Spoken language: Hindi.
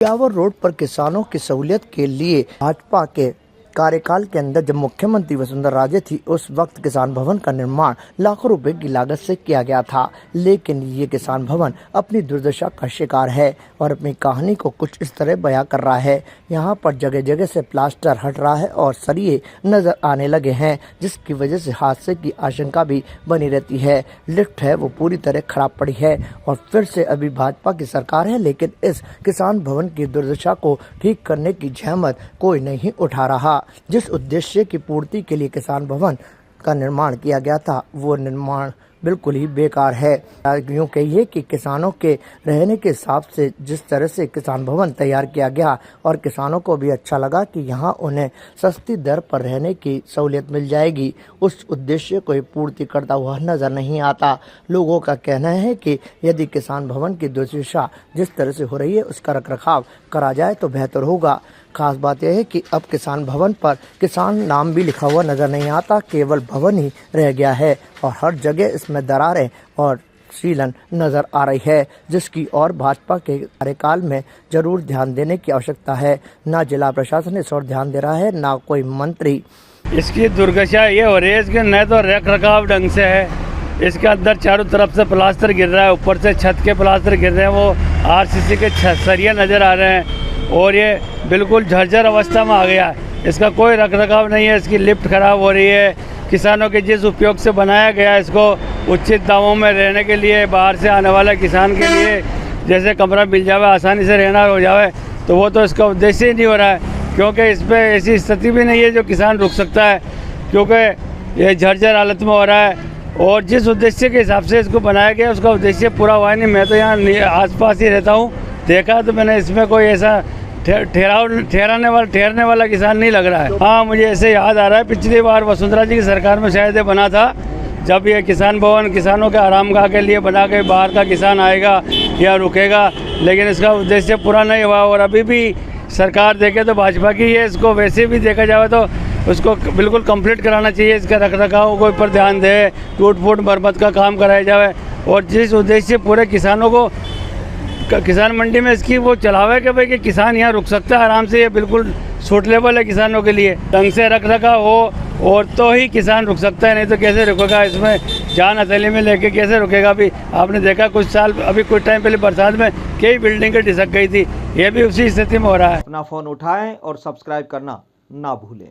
ब्यावर रोड पर किसानों की सहूलियत के लिए भाजपा के कार्यकाल के अंदर जब मुख्यमंत्री वसुंधरा राजे थी, उस वक्त किसान भवन का निर्माण लाखों रुपए की लागत से किया गया था। लेकिन ये किसान भवन अपनी दुर्दशा का शिकार है और अपनी कहानी को कुछ इस तरह बयां कर रहा है। यहाँ पर जगह जगह से प्लास्टर हट रहा है और सरिये नजर आने लगे हैं, जिसकी वजह से हादसे की आशंका भी बनी रहती है। लिफ्ट है वो पूरी तरह खराब पड़ी है और फिर से अभी भाजपा की सरकार है, लेकिन इस किसान भवन की दुर्दशा को ठीक करने की जहमत कोई नहीं उठा रहा। जिस उद्देश्य की पूर्ति के लिए किसान भवन का निर्माण किया गया था, वो निर्माण बिल्कुल ही बेकार है। यूँ कहिए कि किसानों के रहने के हिसाब से जिस तरह से किसान भवन तैयार किया गया और किसानों को भी अच्छा लगा कि यहाँ उन्हें सस्ती दर पर रहने की सहूलियत मिल जाएगी, उस उद्देश्य को पूर्ति करता हुआ नजर नहीं आता। लोगों का कहना है कि यदि किसान भवन की दुर्दशा जिस तरह से हो रही है, उसका रखरखाव करा जाए तो बेहतर होगा। खास बात यह है कि अब किसान भवन पर किसान नाम भी लिखा हुआ नजर नहीं आता, केवल भवन ही रह गया है और हर जगह इसमें दरारें और सीलन नजर आ रही है, जिसकी और भाजपा के कार्यकाल में जरूर ध्यान देने की आवश्यकता है। ना जिला प्रशासन इस ओर ध्यान दे रहा है, ना कोई मंत्री। इसकी दुर्दशा ये हो रही है, इसके न तो रख रखाव ढंग से है, इसके अंदर चारों तरफ से प्लास्टर गिर रहा है, ऊपर से छत के प्लास्टर गिर रहे हैं, वो आरसीसी के सरिये नज़र आ रहे हैं और ये बिल्कुल झरझर अवस्था में आ गया है। इसका कोई रख रखाव नहीं है, इसकी लिफ्ट खराब हो रही है। किसानों के जिस उपयोग से बनाया गया है, इसको उचित दामों में रहने के लिए, बाहर से आने वाले किसान के लिए जैसे कमरा मिल जावे, आसानी से रहना हो जावे, तो वो तो इसका उद्देश्य ही नहीं हो रहा है, क्योंकि इस पर ऐसी स्थिति भी नहीं है जो किसान रुक सकता है, क्योंकि ये झरझर हालत में हो रहा है। और जिस उद्देश्य के हिसाब से इसको बनाया गया उसका उद्देश्य पूरा हुआ नहीं। मैं तो यहाँ आसपास ही रहता हूँ, देखा तो मैंने इसमें कोई ऐसा ठहरने वाला किसान नहीं लग रहा है। हाँ, मुझे ऐसे याद आ रहा है, पिछली बार वसुंधरा जी की सरकार में शायद ये बना था, जब ये किसान भवन किसानों के आरामगाह के लिए बना के बाहर का किसान आएगा या रुकेगा, लेकिन इसका उद्देश्य पूरा नहीं हुआ। और अभी भी सरकार देखे तो भाजपा की है, इसको वैसे भी देखा जाए तो उसको बिल्कुल कंप्लीट कराना चाहिए, इसका रख रखाव को ऊपर ध्यान दे, टूट फूट मरम्मत का काम कराया जाए और जिस उद्देश्य पूरे किसानों को किसान मंडी में इसकी वो चलावे कि भाई कि किसान यहाँ रुक सकता है आराम से, ये बिल्कुल सूटेबल है किसानों के लिए। ढंग से रख रखाव हो और तो ही किसान रुक सकता है, नहीं तो कैसे रुकेगा, इसमें जान हथेली में लेके कैसे रुकेगा। अभी आपने देखा कुछ टाइम पहले बरसात में कई बिल्डिंगें ढिसक गई थी, ये भी उसी स्थिति में हो रहा है। अपना फोन उठाएं और सब्सक्राइब करना ना भूलें।